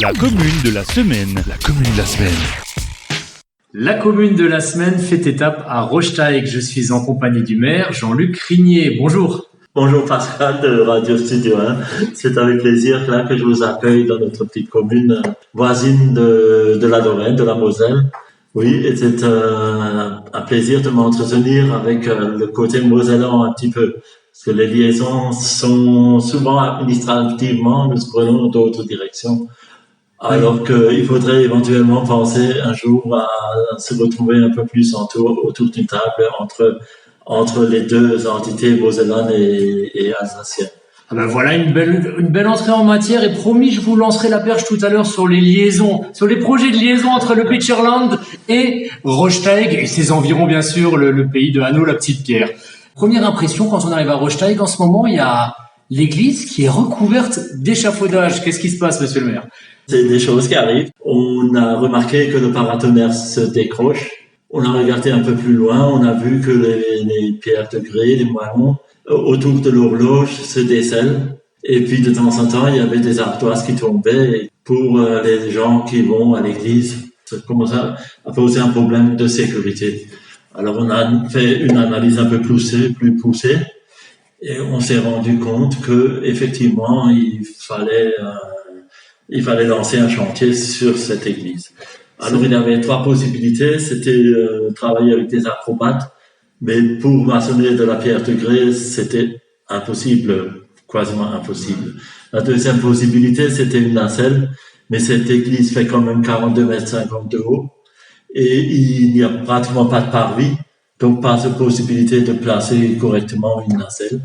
La commune de la semaine. La commune de la semaine. La commune de la semaine fait étape à Rochetaig. Je suis en compagnie du maire Jean-Luc Rignier. Bonjour. Bonjour Pascal de Radio Studio 1. C'est avec plaisir là que je vous accueille dans notre petite commune voisine de la Lorraine, de la Moselle. Oui, et c'est un plaisir de m'entretenir avec le côté mosellan un petit peu. Parce que les liaisons sont souvent administrativement, nous prenons d'autres directions. Alors qu'il faudrait éventuellement penser un jour à se retrouver un peu plus autour d'une table entre les deux entités mosellanes et alsaciennes. Ah ben voilà une belle entrée en matière et promis, je vous lancerai la perche tout à l'heure sur les liaisons, sur les projets de liaison entre le Becherland et Rochetaig et ses environs bien sûr, le pays de Hanau, la Petite Pierre. Première impression quand on arrive à Rochetaig, en ce moment il y a l'église qui est recouverte d'échafaudage. Qu'est-ce qui se passe, monsieur le maire? C'est des choses qui arrivent. On a remarqué que le paratonnerre se décroche. On a regardé un peu plus loin, on a vu que les pierres de grès, les moellons, autour de l'horloge se décèlent. Et puis de temps en temps, il y avait des ardoises qui tombaient. Et pour les gens qui vont à l'église, ça commence à poser un problème de sécurité. Alors on a fait une analyse un peu plus poussée. Et on s'est rendu compte que effectivement, il fallait lancer un chantier sur cette église. Alors il y avait trois possibilités, c'était travailler avec des acrobates, mais pour maçonner de la pierre de grès, c'était impossible, quasiment impossible. La deuxième possibilité, c'était une nacelle, mais cette église fait quand même 42,50 m de haut, et il n'y a pratiquement pas de parvis, donc pas de possibilité de placer correctement une nacelle.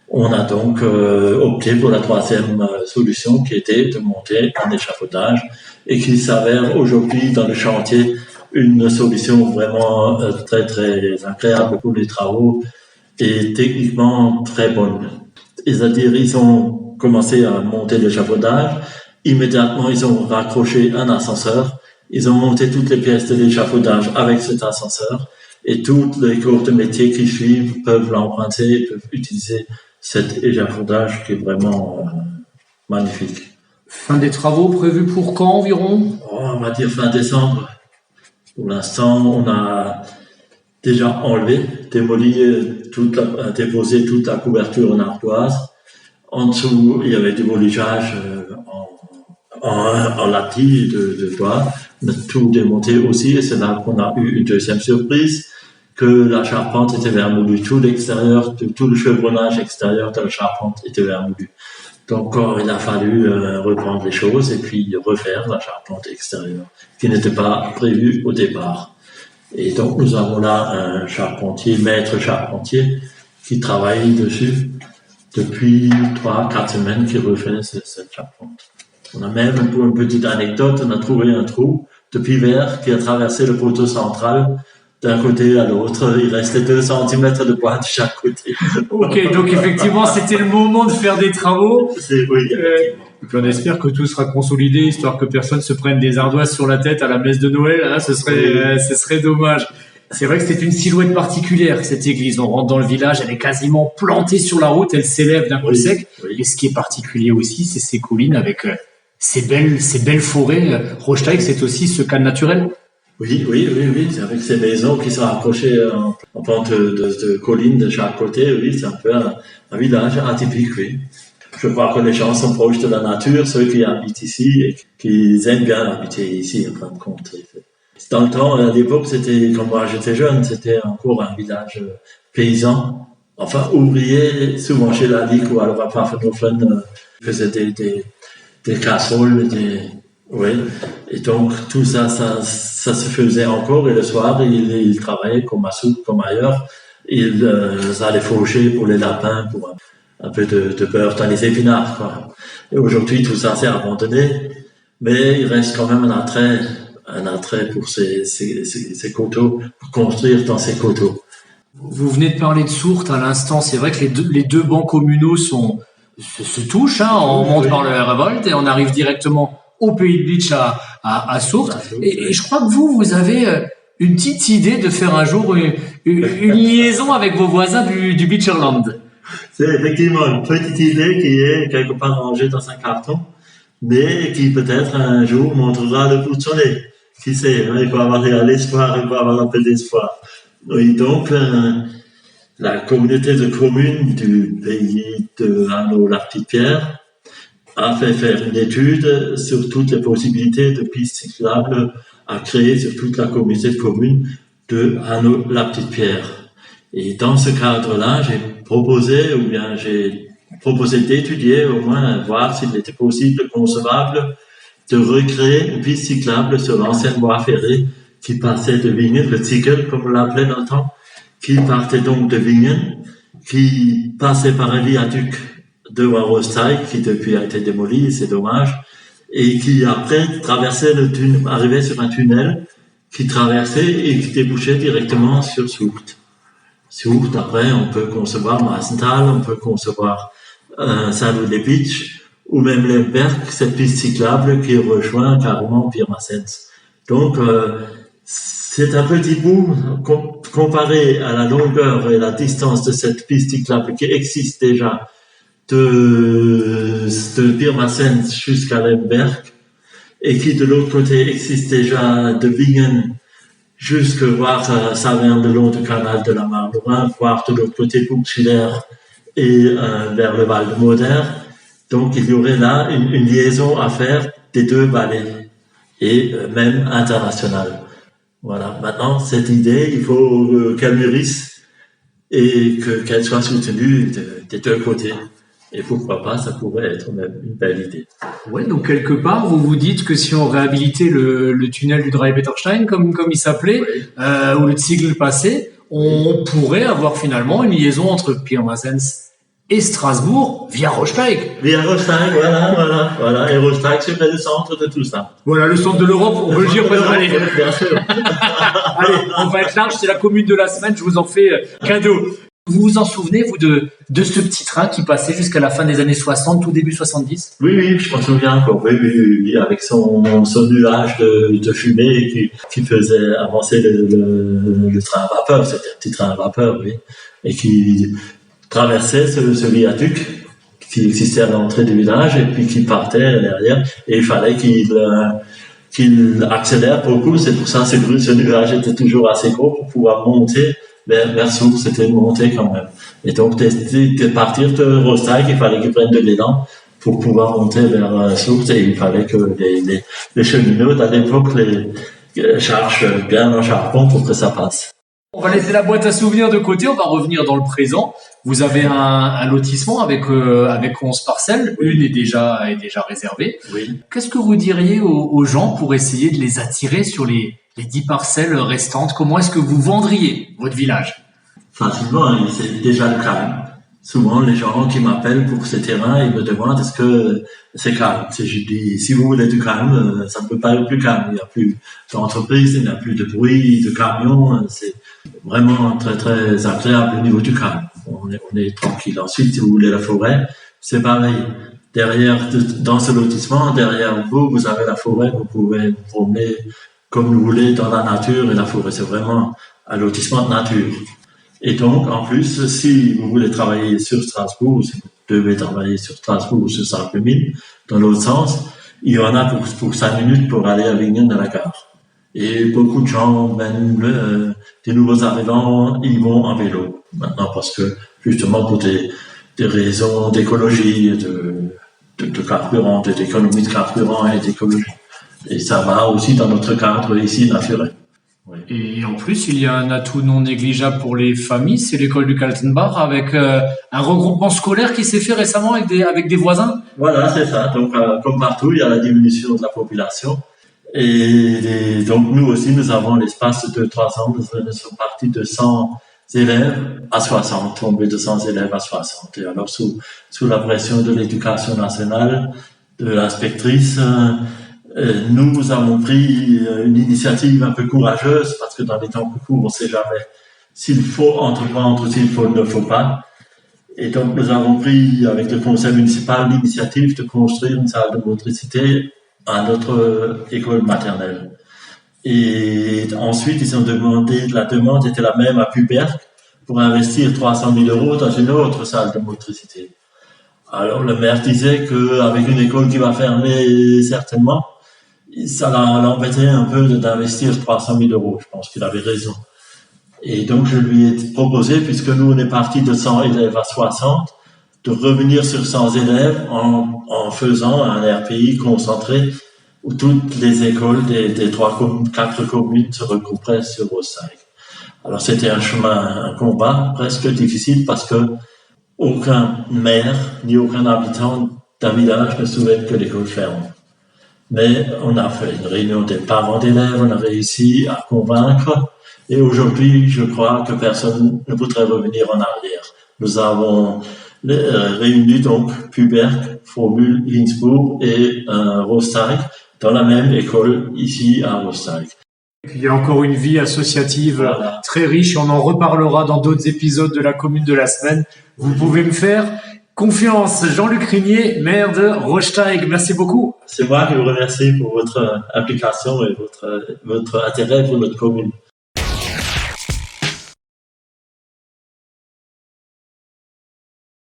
On a donc opté pour la troisième solution qui était de monter un échafaudage et qui s'avère aujourd'hui dans le chantier une solution vraiment très très agréable pour les travaux et techniquement très bonne. C'est-à-dire ils ont commencé à monter l'échafaudage, immédiatement ils ont raccroché un ascenseur, ils ont monté toutes les pièces de l'échafaudage avec cet ascenseur et tous les corps de métier qui suivent peuvent l'emprunter, peuvent utiliser cet échafaudage qui est vraiment magnifique. Fin des travaux prévus pour quand environ? On va dire fin décembre. Pour l'instant, on a déjà enlevé, démoli, déposé toute la couverture en ardoise. En dessous, il y avait du voligeage en lattice de bois. On a tout démonté aussi et c'est là qu'on a eu une deuxième surprise. Que la charpente était vermoulue, tout le chevronnage extérieur de la charpente était vermoulu. Donc il a fallu reprendre les choses et puis refaire la charpente extérieure, qui n'était pas prévue au départ. Et donc nous avons là un charpentier, maître charpentier, qui travaille dessus depuis 3-4 semaines, qui refait cette charpente. On a même, pour une petite anecdote, on a trouvé un trou de pivert qui a traversé le poteau central d'un côté à l'autre, il restait 2 cm de bois de chaque côté. Ok, donc effectivement, c'était le moment de faire des travaux. Oui, et puis on espère que tout sera consolidé, histoire que personne se prenne des ardoises sur la tête à la messe de Noël. Hein, ce serait dommage. C'est vrai que c'est une silhouette particulière, cette église. On rentre dans le village, elle est quasiment plantée sur la route, elle s'élève d'un coup sec. Oui. Et ce qui est particulier aussi, c'est ces collines avec ces belles forêts. Rochetaig, c'est aussi ce cadre naturel. Oui, avec ces maisons qui sont accrochées en pente de collines de chaque côté, oui, c'est un peu un village atypique, oui. Je crois que les gens sont proches de la nature, ceux qui habitent ici et qui aiment bien habiter ici, en fin de compte. Dans le temps, à l'époque, c'était, quand moi j'étais jeune, c'était encore un village paysan, enfin ouvrier, souvent chez la Ligue ou alors à Pfaffenhofen, faisait des casseroles, oui, et donc tout ça se faisait encore, et le soir, ils travaillaient comme à Souk, comme ailleurs. Ils allaient faucher pour les lapins, pour un peu de beurre dans les épinards, quoi. Et aujourd'hui, tout ça s'est abandonné, mais il reste quand même un attrait pour ces coteaux, pour construire dans ces coteaux. Vous venez de parler de Sourtes à l'instant, c'est vrai que les deux bancs communaux se touchent, hein, on monte par le Hervold et on arrive directement au Pays de Bitche à Sourtes. Et je crois que vous avez une petite idée de faire un jour une liaison avec vos voisins du Becherland. C'est effectivement une petite idée qui est quelque part rangée dans un carton. mais qui peut-être un jour montrera le bout de son nez. Qui sait, hein, il faut avoir l'espoir, il faut avoir un peu d'espoir. Oui, donc, la communauté de communes du pays de Hanau-la-Petite-Pierre a fait faire une étude sur toutes les possibilités de pistes cyclables à créer sur toute la communauté de communes de Hanau-la-Petite-Pierre. Et dans ce cadre-là, j'ai proposé d'étudier, au moins voir s'il était possible, concevable, de recréer une piste cyclable sur l'ancienne voie ferrée qui passait de Wingen, le Ziegel, comme on l'appelait dans le temps, qui partait donc de Wingen, qui passait par un viaduc de Warostheim, qui depuis a été démoli, c'est dommage, et qui après arrivait sur un tunnel qui traversait et qui débouchait directement sur Soult. Soult, après, on peut concevoir Massenthal, on peut concevoir Saint-Louis-les-Bitches, ou même Lemberg, cette piste cyclable qui rejoint carrément Pirmasens. Donc, c'est un petit bout comparé à la longueur et la distance de cette piste cyclable qui existe déjà de Pirmasens jusqu'à Lemberg et qui de l'autre côté existe déjà de Wingen jusque voir Saverne le long du canal de la Marne-Rhin, voir de l'autre côté Buchschiller et vers le Val de Moder. Donc il y aurait là une liaison à faire des deux vallées et même internationale. Voilà. Maintenant, cette idée, il faut qu'elle mûrisse et qu'elle soit soutenue des deux côtés. Et pourquoi pas, ça pourrait être même une belle idée. Ouais, donc quelque part, vous vous dites que si on réhabilitait le tunnel du Dreibeterstein, comme il s'appelait, oui. Où le Ziegel passait, on pourrait avoir finalement une liaison entre Pirmasens et Strasbourg via Rostock. Via Rostock, voilà. Et Rostock serait le centre de tout ça. Voilà, le centre de l'Europe, on peut le dire. Allez, bien sûr. Allez, on va être large, c'est la commune de la semaine, je vous en fais cadeau. Vous vous en souvenez, vous, de ce petit train qui passait jusqu'à la fin des années 60, tout début 70? Oui, je m'en souviens encore. Oui, avec son nuage de fumée qui faisait avancer le train à vapeur. C'était un petit train à vapeur, oui. Et qui traversait ce viaduc qui existait à l'entrée du village et puis qui partait derrière. Et il fallait qu'il accélère beaucoup. C'est pour ça que ce nuage était toujours assez gros pour pouvoir monter vers Soult. C'était une montée quand même. Et donc, de partir de Rostock, il fallait qu'ils prennent de l'élan pour pouvoir monter vers Soult, et il fallait que les cheminots à l'époque les chargent bien en charbon pour que ça passe. On va laisser la boîte à souvenirs de côté, on va revenir dans le présent. Vous avez un lotissement avec 11 parcelles, une est déjà réservée. Oui. Qu'est-ce que vous diriez aux gens pour essayer de les attirer sur les 10 parcelles restantes? Comment est-ce que vous vendriez votre village? Facilement, c'est déjà le calme. Souvent, les gens qui m'appellent pour ces terrains, ils me demandent est-ce que c'est calme. Je dis, si vous voulez du calme, ça ne peut pas être plus calme. Il n'y a plus d'entreprise, il n'y a plus de bruit, de camions. C'est vraiment très, très agréable au niveau du calme. On est tranquille. Ensuite, si vous voulez la forêt, c'est pareil. Dans ce lotissement, derrière vous avez la forêt. Vous pouvez vous promener comme vous voulez dans la nature, et la forêt, c'est vraiment un lotissement de nature. Et donc, en plus, si vous voulez travailler sur Strasbourg, si vous devez travailler sur Strasbourg ou sur Sarreguemines, dans l'autre sens, il y en a pour 5 minutes pour aller à Wingen à la gare. Et beaucoup de gens, même des nouveaux arrivants, ils vont en vélo. Maintenant, parce que, justement, pour des raisons d'écologie, de carburant, d'économie de carburant et d'écologie. Et ça va aussi dans notre cadre ici naturel. Oui. Et en plus, il y a un atout non négligeable pour les familles, c'est l'école du Kaltenbach avec un regroupement scolaire qui s'est fait récemment avec des voisins. Voilà, c'est ça. Donc, comme partout, il y a la diminution de la population. Et donc, nous aussi, nous avons l'espace de 3 ans, nous sommes partis de 100 élèves à 60, tombés de 100 élèves à 60. Et alors, sous la pression de l'éducation nationale, de l'inspectrice, nous avons pris une initiative un peu courageuse, parce que dans les temps plus courts, on ne sait jamais s'il faut entreprendre ou s'il ne faut pas. Et donc, nous avons pris, avec le conseil municipal, l'initiative de construire une salle de motricité à notre école maternelle. Et ensuite, ils ont demandé, la demande était la même à Puberg, pour investir 300 000 € dans une autre salle de motricité. Alors le maire disait qu'avec une école qui va fermer certainement, ça l'embêtait un peu d'investir 300 000 euros. Je pense qu'il avait raison. Et donc je lui ai proposé, puisque nous on est parti de 100 élèves à 60, de revenir sur 100 élèves en faisant un RPI concentré où toutes les écoles des 4 communes se regrouperaient sur Rossailles. Alors c'était un combat presque difficile parce que aucun maire ni aucun habitant d'un village ne souhaite que l'école ferme. Mais on a fait une réunion des parents d'élèves, on a réussi à convaincre, et aujourd'hui je crois que personne ne voudrait revenir en arrière. Nous avons réuni donc Puberg, Frohmühl, Linzbourg et Rossailles dans la même école ici à Rossailles. Et puis il y a encore une vie associative très riche, et on en reparlera dans d'autres épisodes de la commune de la semaine. Vous pouvez me faire confiance. Jean-Luc Rignier, maire de Rossteig, merci beaucoup. C'est moi qui vous remercie pour votre implication et votre intérêt pour notre commune.